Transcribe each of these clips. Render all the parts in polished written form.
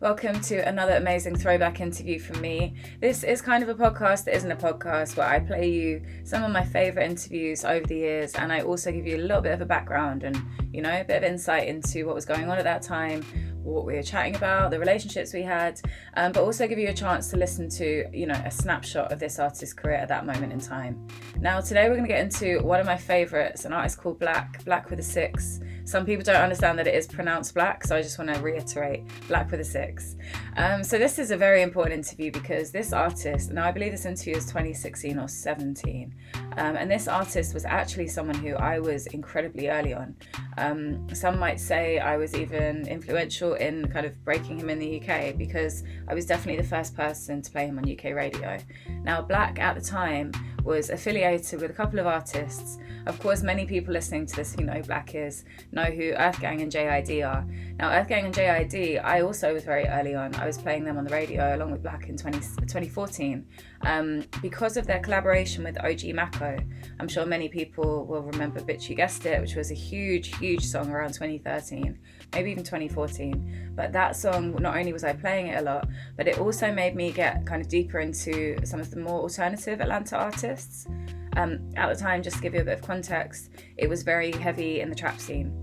Welcome to another amazing throwback interview from me. This is kind of a podcast that isn't a podcast, where I play you some of my favourite interviews over the years, and I also give you a little bit of a background and, a bit of insight into what was going on at that time, what we were chatting about, the relationships we had, but also give you a chance to listen to, a snapshot of this artist's career at that moment in time. Now, today we're going to get into one of my favourites, an artist called Black with a 6. Some people don't understand that it is pronounced Black, so I just want to reiterate, Black with a 6. So this is a very important interview because this artist, now I believe this interview is 2016 or 17, and this artist was actually someone who I was incredibly early on. Some might say I was even influential in kind of breaking him in the UK because I was definitely the first person to play him on UK radio. Now, Black at the time was affiliated with a couple of artists. Of course, many people listening to this who know Black is know who EarthGang and JID are. Now, EarthGang and JID, I also was very early on. I was playing them on the radio along with Black in 2014 because of their collaboration with OG Mako. I'm sure many people will remember Bitch You Guessed It, which was a huge song around 2013, maybe even 2014. But that song, not only was I playing it a lot, but it also made me get kind of deeper into some of the more alternative Atlanta artists. At the time, just to give you a bit of context, it was very heavy in the trap scene.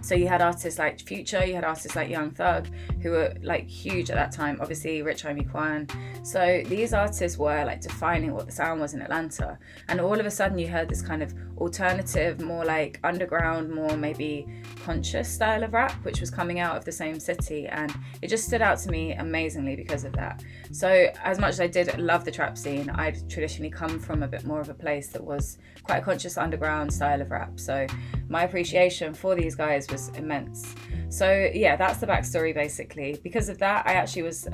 So you had artists like Future, you had artists like Young Thug, who were like huge at that time, obviously Rich Homie Quan. So these artists were like defining what the sound was in Atlanta. And all of a sudden you heard this kind of alternative, more like underground, more maybe conscious style of rap, which was coming out of the same city. And it just stood out to me amazingly because of that. So as much as I did love the trap scene, I'd traditionally come from a bit more of a place that was quite a conscious underground style of rap. So my appreciation for these guys was immense. So yeah, that's the backstory basically. Because of that, I actually was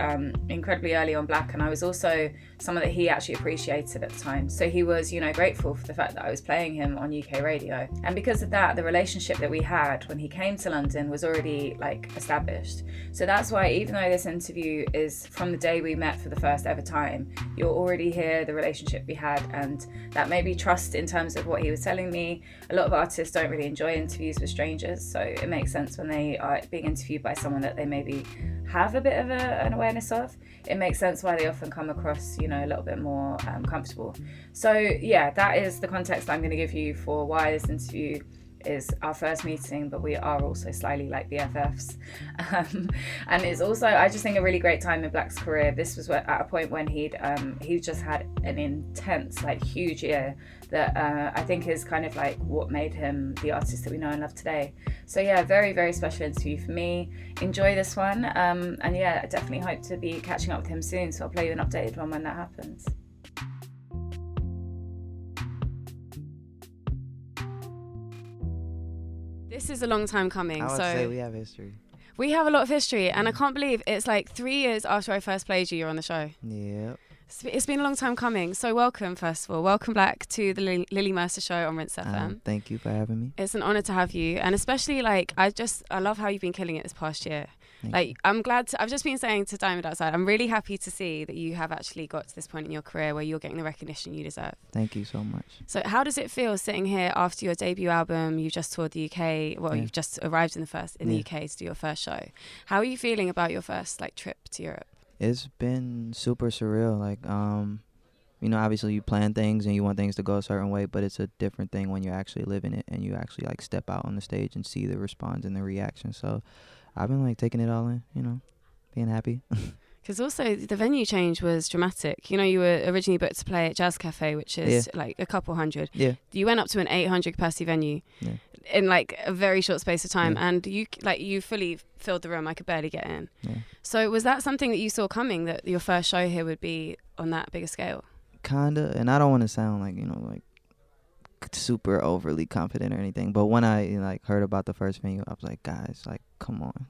incredibly early on Black, and I was also someone that he actually appreciated at the time. So he was, grateful for the fact that I was playing him on UK radio. And because of that, the relationship that we had when he came to London was already established. So that's why, even though this interview is from the day we met for the first ever time, you'll already hear the relationship we had, and that made me trust in terms of what he was telling me. A lot of artists don't really enjoy interviews with strangers, so it makes sense when they are being interviewed by someone that they maybe have a bit of an awareness of. It makes sense why they often come across, a little bit more comfortable. So yeah, that is the context I'm going to give you for why this interview is our first meeting, but we are also slightly like BFFs. And it's also, I just think, a really great time in Black's career. This was at a point when he just had an intense, huge year that I think is kind of what made him the artist that we know and love today. So yeah, very, very special interview for me. Enjoy this one. And yeah, I definitely hope to be catching up with him soon. So I'll play you an updated one when that happens. This is a long time coming. I would say we have history. We have a lot of history, and I can't believe it's 3 years after I first played you, you're on the show. Yeah. It's been a long time coming. So welcome, first of all. Welcome back to the Lily Mercer show on Rinse FM. Thank you for having me. It's an honour to have you, and especially I love how you've been killing it this past year. I'm glad I've just been saying to Diamond outside, I'm really happy to see that you have actually got to this point in your career where you're getting the recognition you deserve. Thank you so much. So how does it feel sitting here after your debut album? You just toured the UK. Well, You've just arrived in the UK to do your first show. How are you feeling about your first trip to Europe? It's been super surreal. Obviously you plan things and you want things to go a certain way, but it's a different thing when you're actually living it and you actually step out on the stage and see the response and the reaction. So I've been taking it all in, being happy. Because also the venue change was dramatic. You were originally booked to play at Jazz Cafe, which is a couple hundred. Yeah. You went up to an 800 capacity venue in a very short space of time, and you fully filled the room. I could barely get in. Yeah. So was that something that you saw coming, that your first show here would be on that bigger scale? Kinda, and I don't want to sound super overly confident or anything, but when I heard about the first venue, I was like, guys, come on,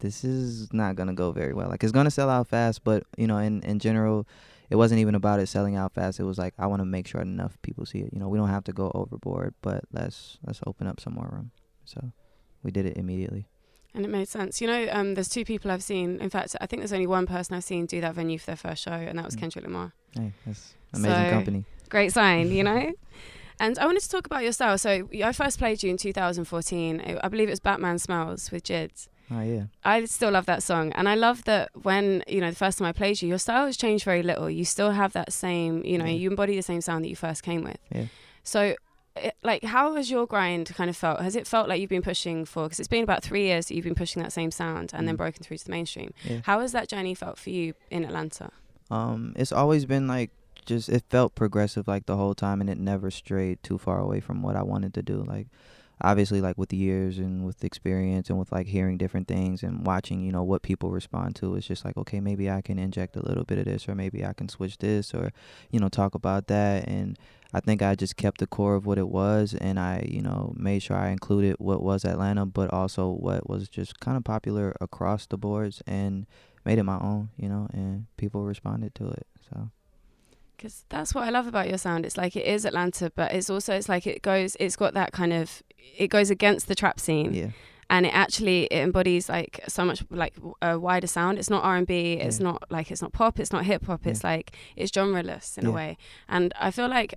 this is not gonna go very well. It's gonna sell out fast, but in general, it wasn't even about it selling out fast. It was I want to make sure enough people see it. We don't have to go overboard, but let's open up some more room. So we did it immediately. And it made sense. There's two people I've seen. In fact, I think there's only one person I've seen do that venue for their first show, and that was Kendrick Lamar. Hey, that's amazing company. Great sign, And I wanted to talk about your style. So I first played you in 2014. I believe it was Batman Smells with JID. Oh yeah. I still love that song, and I love that when the first time I played you, your style has changed very little. You still have that same, you embody the same sound that you first came with. Yeah. So, how has your grind kind of felt? Has it felt like you've been pushing for? Because it's been about 3 years that you've been pushing that same sound and then broken through to the mainstream. Yeah. How has that journey felt for you in Atlanta? It's always been like just it felt progressive like the whole time, and it never strayed too far away from what I wanted to do. Like obviously like with the years and with the experience and with like hearing different things and watching what people respond to, it's just like, okay, maybe I can inject a little bit of this, or maybe I can switch this, or talk about that. And I think I just kept the core of what it was, and I made sure I included what was Atlanta but also what was just kind of popular across the boards, and made it my own, and people responded to it. So because that's what I love about your sound. It's like it is Atlanta, but it's like it's got that kind of, it goes against the trap scene. Yeah. And it embodies like so much like a wider sound. It's not R&B. It's not pop. It's not hip hop. It's like, it's genreless in a way. And I feel like,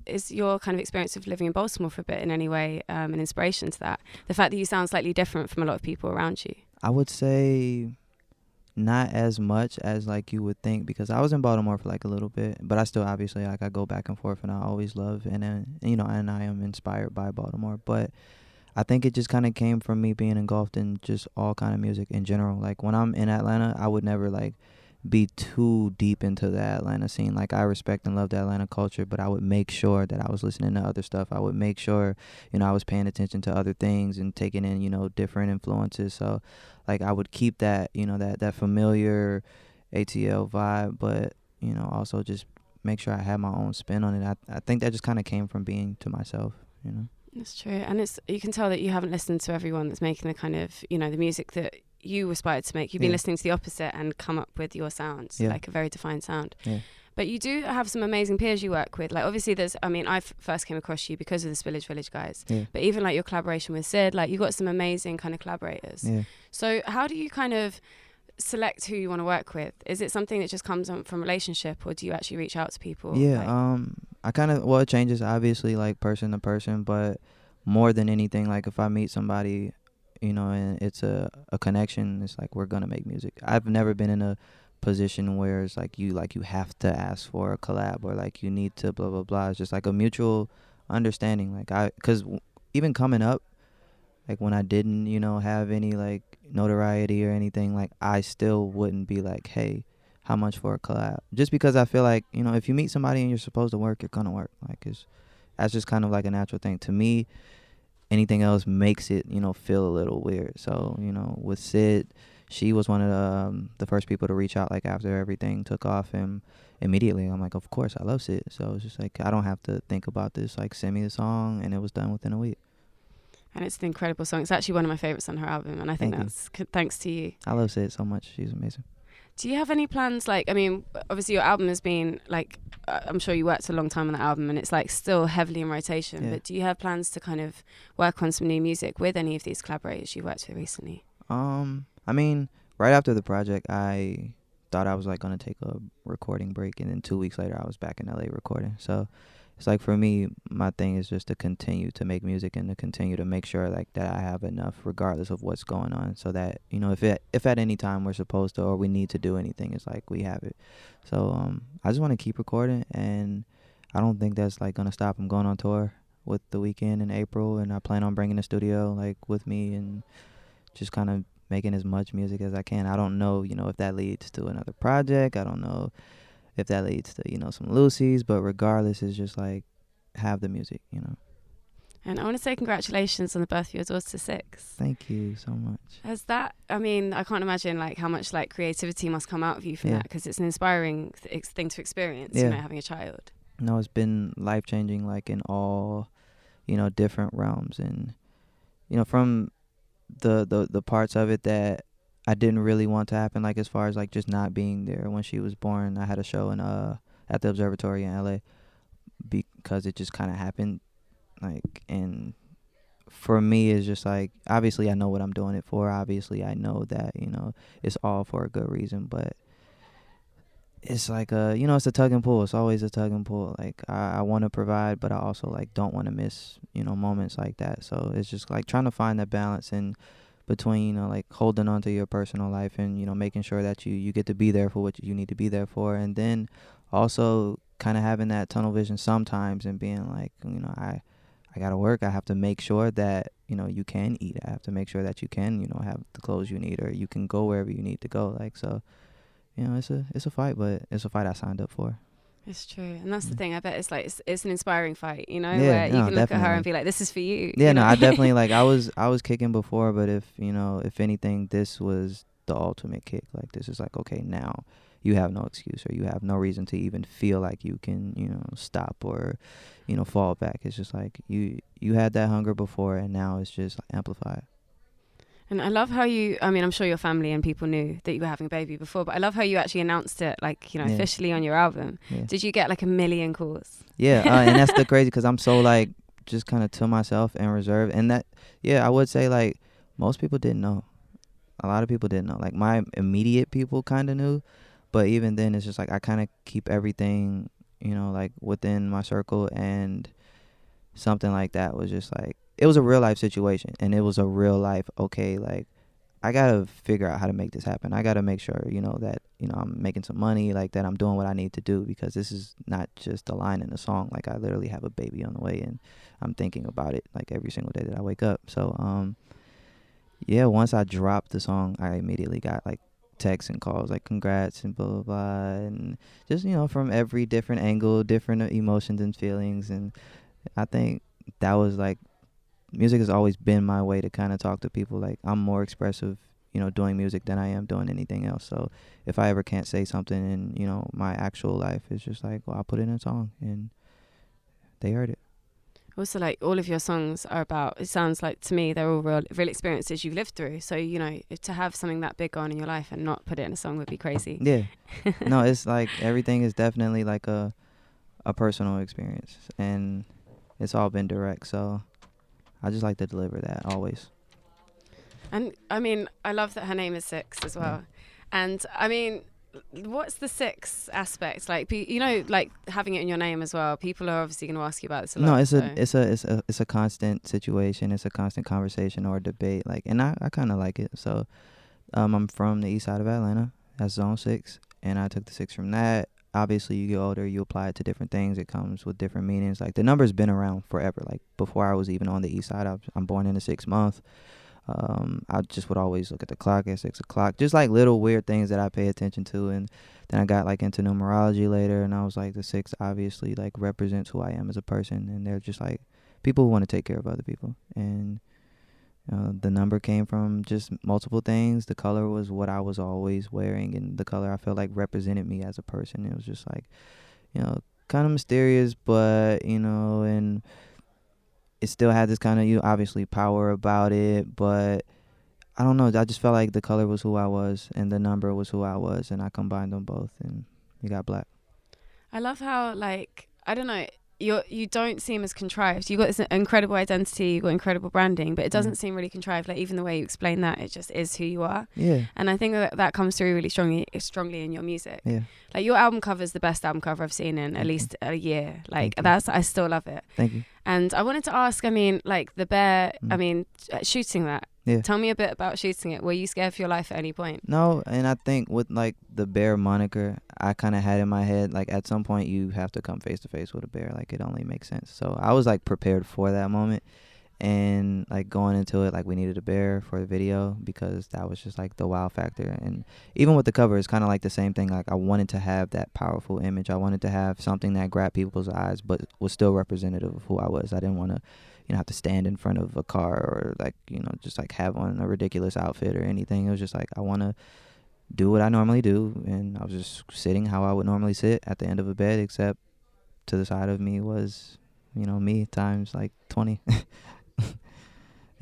is your kind of experience of living in Baltimore for a bit in any way an inspiration to that? The fact that you sound slightly different from a lot of people around you. I would say not as much as like you would think, because I was in Baltimore for like a little bit, but I still obviously like I go back and forth, and I always love and and I am inspired by Baltimore. But I think it just kind of came from me being engulfed in just all kind of music in general. Like when I'm in Atlanta, I would never like be too deep into the Atlanta scene. Like I respect and love the Atlanta culture, but I would make sure that I was listening to other stuff. I would make sure, I was paying attention to other things and taking in, different influences. So like I would keep that, that familiar ATL vibe, but, also just make sure I had my own spin on it. I think that just kind of came from being to myself, That's true. And you can tell that you haven't listened to everyone that's making the kind of, the music that you aspired to make. You've been listening to the opposite and come up with your sounds, like a very defined sound. Yeah. But you do have some amazing peers you work with. Like obviously I first came across you because of the Spillage Village guys. Yeah. But even like your collaboration with Sid, like you got some amazing kind of collaborators. Yeah. So how do you kind of select who you want to work with? Is it something that just comes on from relationship, or do you actually reach out to people? Yeah. I kind of, it changes obviously like person to person, but more than anything, like if I meet somebody, and it's a connection, it's like we're gonna make music. I've never been in a position where it's like you have to ask for a collab, or like you need to blah blah blah. It's just like a mutual understanding. Like because even coming up, like when I didn't have any like notoriety or anything, like I still wouldn't be like, hey, how much for a collab? Just because I feel like if you meet somebody and you're supposed to work, you're gonna work. Like that's just kind of like a natural thing to me. Anything else makes it feel a little weird. So with Sid, she was one of the first people to reach out like after everything took off, and immediately I'm like, of course I love Sid. So it's just like I don't have to think about this, like send me the song, and it was done within a week. And it's an incredible song. It's actually one of my favorites on her album, and I think that's thanks to you. I love Sid so much. She's amazing. Do you have any plans, like, I mean, obviously your album has been, like, I'm sure you worked a long time on that album, and it's, like, still heavily in rotation, but do you have plans to kind of work on some new music with any of these collaborators you've worked with recently? I mean, right after the project, I thought I was, like, going to take a recording break, and then 2 weeks later, I was back in LA recording. So it's like, for me, my thing is just to continue to make music and to continue to make sure like that I have enough regardless of what's going on, so that if at any time we're supposed to or we need to do anything, it's like we have it. So I just want to keep recording, and I don't think that's like gonna stop. I'm going on tour with The Weeknd in April, and I plan on bringing the studio like with me and just kind of making as much music as I can. I don't know if that leads to another project. I don't know if that leads to, some Lucy's, but regardless, it's just like have the music, And I want to say congratulations on the birth of your daughter, 6. Thank you so much. Has that, I mean, I can't imagine like how much like creativity must come out of you from that, because it's an inspiring thing to experience, having a child. No, it's been life-changing, like in all, different realms. And, from the parts of it that I didn't really want to happen, like as far as like just not being there when she was born. I had a show in at the Observatory in LA because it just kind of happened, like, and for me it's just like, obviously I know what I'm doing it for. Obviously I know that it's all for a good reason, but it's like it's a tug and pull. It's always a tug and pull. Like I want to provide, but I also like don't want to miss moments like that. So it's just like trying to find that balance and between, you know, like holding on to your personal life and, you know, making sure that you get to be there for what you need to be there for. And then also kind of having that tunnel vision sometimes and being like, you know, I got to work. I have to make sure that, you know, you can eat. I have to make sure that you can, you know, have the clothes you need, or you can go wherever you need to go. Like, so, you know, it's a fight, but it's a fight I signed up for. It's true. And that's the thing. I bet it's like, it's an inspiring fight, you know, Yeah, where you no, can look at her definitely. and be like, this is for you. Yeah, you no, know? I definitely, like, I was kicking before, but if, you know, if anything, this was the ultimate kick. Like, this is like, okay, now you have no excuse, or you have no reason to even feel like you can, you know, stop or, you know, fall back. It's just like you had that hunger before, and now it's just amplified. And I love how I'm sure your family and people knew that you were having a baby before, but I love how you actually announced it, like, you know, Yeah. officially on your album. Yeah. Did you get like a million calls? Yeah, and that's the crazy, because I'm so like just kind of to myself and reserved, and that, yeah, I would say like most people didn't know. A lot of people didn't know. Like my immediate people kind of knew, but even then, it's just like I kind of keep everything, you know, like within my circle, and something like that was just like, it was a real life situation, and it was a real life, okay, like I gotta figure out how to make this happen. I gotta make sure, you know, that, you know, I'm making some money, like that I'm doing what I need to do, because this is not just a line in a song. Like I literally have a baby on the way, and I'm thinking about it like every single day that I wake up. So yeah, once I dropped the song, I immediately got like texts and calls like congrats and blah blah blah, and just, you know, from every different angle, different emotions and feelings. And I think that was like, music has always been my way to kind of talk to people. Like I'm more expressive, you know, doing music than I am doing anything else. So if I ever can't say something in, you know, my actual life, it's just like, well, I'll put it in a song, and they heard it. Also, like, all of your songs are about, it sounds like to me, they're all real experiences you've lived through. So, you know, to have something that big on in your life and not put it in a song would be crazy. Yeah. No, it's like everything is definitely like a personal experience, and it's all been direct. So I just like to deliver that always. And I mean, I love that her name is Six as well. Yeah. And I mean, what's the six aspect? Like, you know, like having it in your name as well. People are obviously going to ask you about this a lot. No, it's a constant situation. It's a constant conversation or debate. Like, and I kind of like it. So, I'm from the east side of Atlanta. That's Zone 6, and I took the 6 from that. Obviously, you get older, you apply it to different things. It comes with different meanings. Like the number's been around forever. Like before I was even on the east side, I'm born in the 6th month. I just would always look at the clock at 6 o'clock, just like little weird things that I pay attention to. And then I got like into numerology later, and I was like, the 6 obviously like represents who I am as a person, and they're just like people who want to take care of other people. And the number came from just multiple things. The color was what I was always wearing, and the color I felt like represented me as a person. It was just like, you know, kind of mysterious, but, you know, and it still had this kind of, you know, obviously power about it, but I don't know. I just felt like the color was who I was, and the number was who I was, and I combined them both, and you got black. I love how, like, I don't know, you don't seem as contrived. You got this incredible identity, you got incredible branding, but it doesn't seem really contrived. Like, even the way you explain that, it just is who you are. Yeah. And I think that comes through really strongly in your music. Yeah. Like, your album cover is the best album cover I've seen in at least a year. Like, I still love it. Thank you. And I wanted to ask, I mean, like the bear, I mean, shooting that. Yeah. Tell me a bit about shooting it. Were you scared for your life at any point? No, and I think with like the bear moniker, I kind of had in my head, like at some point you have to come face to face with a bear. Like it only makes sense. So I was like prepared for that moment, and like going into it, like we needed a bear for the video because that was just like the wow factor. And even with the cover, it's kind of like the same thing. Like I wanted to have that powerful image. I wanted to have something that grabbed people's eyes, but was still representative of who I was. I didn't want to, you know, have to stand in front of a car or like, you know, just like have on a ridiculous outfit or anything. It was just like, I want to do what I normally do. And I was just sitting how I would normally sit at the end of a bed, except to the side of me was, you know, me times like 20.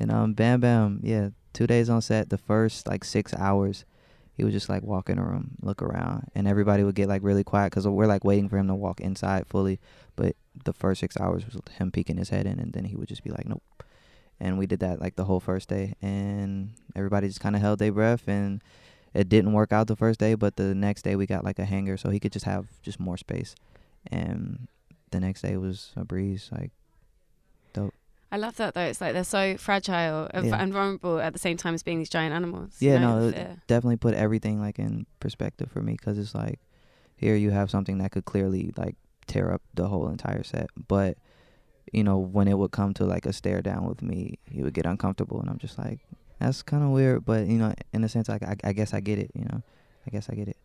And Bam Bam, yeah, 2 days on set, the first like 6 hours, he would just like walk in a room, look around, and everybody would get like really quiet because we're like waiting for him to walk inside fully. But the first 6 hours was him peeking his head in, and then he would just be like, nope. And we did that like the whole first day, and everybody just kind of held their breath. And it didn't work out the first day, but the next day we got like a hangar so he could just have just more space. And the next day was a breeze, like dope. I love that though. It's like they're so fragile and Yeah. and vulnerable at the same time as being these giant animals. Yeah, you know, no, and it definitely put everything like in perspective for me, because it's like here you have something that could clearly like tear up the whole entire set, but you know, when it would come to like a stare down with me, he would get uncomfortable, and I'm just like, that's kind of weird, but you know, in a sense, like I guess I get it, you know, I guess I get it.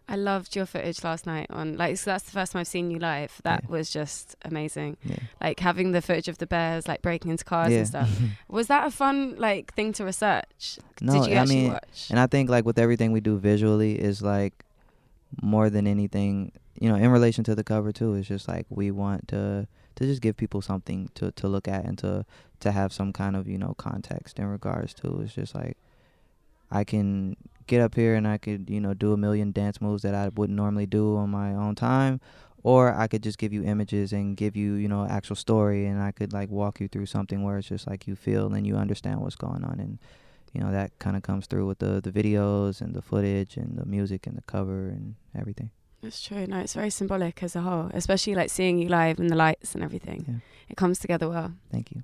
I loved your footage last night on like, so that's the first time I've seen you live. That Yeah. was just amazing. Yeah. Like having the footage of the bears like breaking into cars and stuff. Was that a fun like thing to research? No, Did you I actually mean, watch? and I think like with everything we do visually is like more than anything, you know, in relation to the cover too, it's just like we want to just give people something to look at and to have some kind of, you know, context in regards to. It's just like I can get up here and I could, you know, do a million dance moves that I wouldn't normally do on my own time, or I could just give you images and give you, you know, actual story, and I could like walk you through something where it's just like you feel and you understand what's going on. And you know, that kind of comes through with the videos and the footage and the music and the cover and everything. It's true. No, it's very symbolic as a whole, especially like seeing you live and the lights and everything. Yeah. It comes together well. Thank you.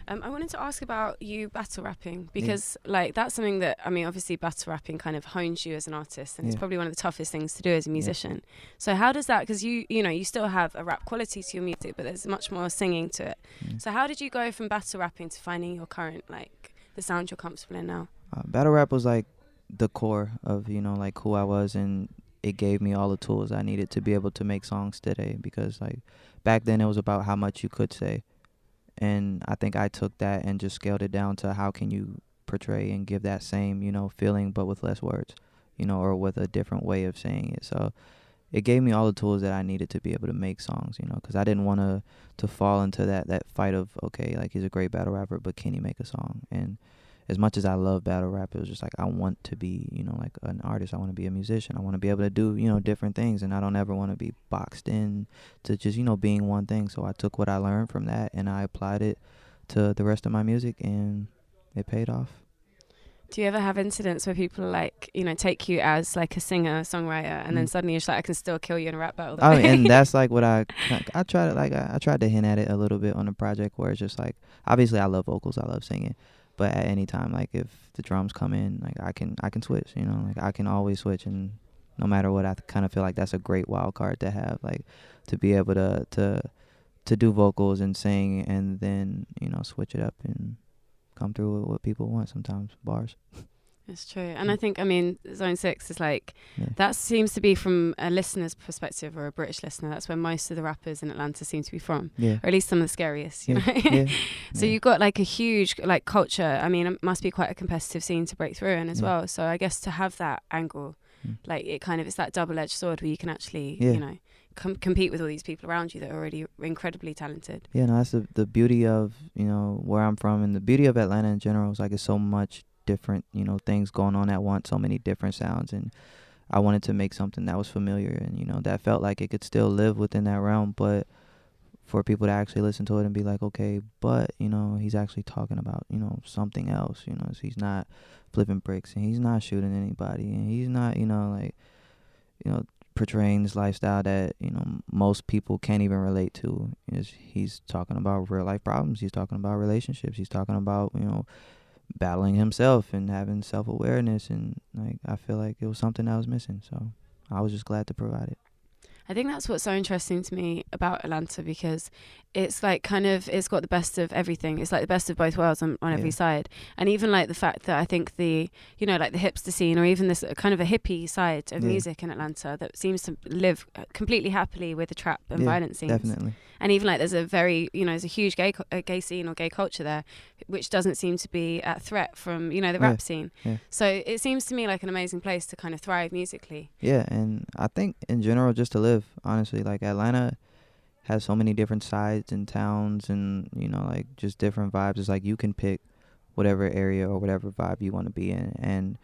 I wanted to ask about you battle rapping, because like that's something that, I mean, obviously battle rapping kind of hones you as an artist, and it's probably one of the toughest things to do as a musician. So how does that, because you know, you still have a rap quality to your music, but there's much more singing to it. So how did you go from battle rapping to finding your current, like the sound you're comfortable in now? Battle rap was like the core of, you know, like who I was, and it gave me all the tools I needed to be able to make songs today, because like back then it was about how much you could say. And I think I took that and just scaled it down to how can you portray and give that same, you know, feeling, but with less words, you know, or with a different way of saying it. So it gave me all the tools that I needed to be able to make songs, you know, because I didn't want to fall into that fight of, okay, like he's a great battle rapper, but can he make a song? And as much as I love battle rap, it was just like I want to be, you know, like an artist. I want to be a musician. I want to be able to do, you know, different things, and I don't ever want to be boxed in to just, you know, being one thing. So I took what I learned from that and I applied it to the rest of my music, and it paid off. Do you ever have incidents where people like, you know, take you as like a singer, songwriter, and then suddenly you're just like, I can still kill you in a rap battle? Oh, and that's like what I tried, like I tried to hint at it a little bit on the project, where it's just like, obviously I love vocals, I love singing, but at any time, like if the drums come in, like I can switch, you know, like I can always switch, and no matter what, I kind of feel like that's a great wild card to have, like to be able to do vocals and sing, and then, you know, switch it up and come through with what people want sometimes, bars. It's true. And I think, I mean, Zone 6 is like, that seems to be from a listener's perspective, or a British listener. That's where most of the rappers in Atlanta seem to be from. Yeah. Or at least some of the scariest, you know? So you've got like a huge like culture. I mean, it must be quite a competitive scene to break through in as well. So I guess to have that angle, like it kind of, it's that double-edged sword where you can actually, you know, compete with all these people around you that are already incredibly talented. Yeah, no, that's the beauty of, you know, where I'm from, and the beauty of Atlanta in general is like it's so much different, you know, things going on at once, so many different sounds, and I wanted to make something that was familiar and, you know, that felt like it could still live within that realm, but for people to actually listen to it and be like, okay, but, you know, he's actually talking about, you know, something else, you know, so he's not flipping bricks, and he's not shooting anybody, and he's not, you know, like, you know, portraying this lifestyle that, you know, most people can't even relate to. He's talking about real life problems, he's talking about relationships, he's talking about, you know, battling himself and having self-awareness, and like I feel like it was something that was missing, so I was just glad to provide it. I think that's what's so interesting to me about Atlanta, because it's like kind of, it's got the best of everything. It's like the best of both worlds on every side. And even like the fact that I think the, you know, like the hipster scene, or even this kind of a hippie side of music in Atlanta that seems to live completely happily with the trap and violent scenes. Definitely. And even like there's a very, you know, there's a huge gay scene or gay culture there, which doesn't seem to be at threat from, you know, the rap scene. Yeah. So it seems to me like an amazing place to kind of thrive musically. Yeah, and I think in general just to live, honestly, like Atlanta has so many different sides and towns, and, you know, like just different vibes. It's like you can pick whatever area or whatever vibe you want to be in, and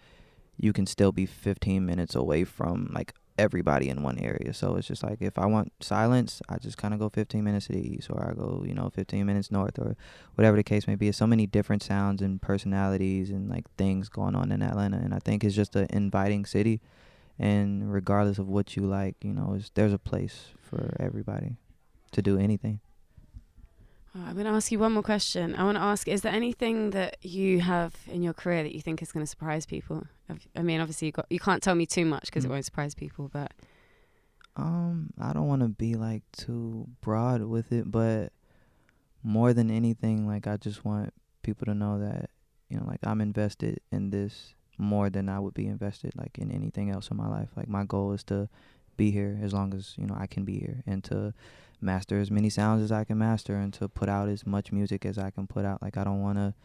you can still be 15 minutes away from like everybody in one area. So it's just like, if I want silence, I just kind of go 15 minutes to the east, or I go, you know, 15 minutes north, or whatever the case may be. It's so many different sounds and personalities and like things going on in Atlanta, and I think it's just an inviting city, and regardless of what you like, you know, there's a place for everybody to do anything. I'm going to ask you one more question. I want to ask, is there anything that you have in your career that you think is going to surprise people? I mean, obviously you can't tell me too much because it won't surprise people, but I don't want to be like too broad with it, but more than anything, like I just want people to know that, you know, like I'm invested in this more than I would be invested like in anything else in my life. Like my goal is to be here as long as, you know, I can be here, and to master as many sounds as I can master, and to put out as much music as I can put out. Like I don't want to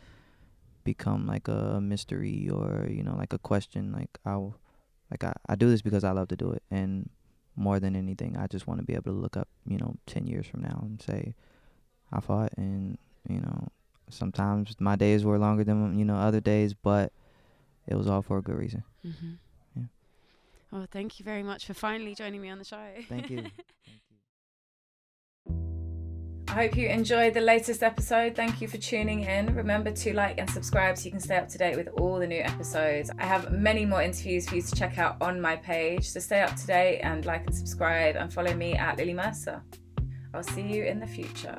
become like a mystery or, you know, like a question. Like I do this because I love to do it, and more than anything, I just want to be able to look up, you know, 10 years from now and say I fought, and, you know, sometimes my days were longer than, you know, other days, but it was all for a good reason. Mm-hmm. Yeah. Oh, thank you very much for finally joining me on the show. Thank you. I hope you enjoyed the latest episode. Thank you for tuning in. Remember to like and subscribe so you can stay up to date with all the new episodes. I have many more interviews for you to check out on my page. So stay up to date and like and subscribe, and follow me at Lily Mercer. I'll see you in the future.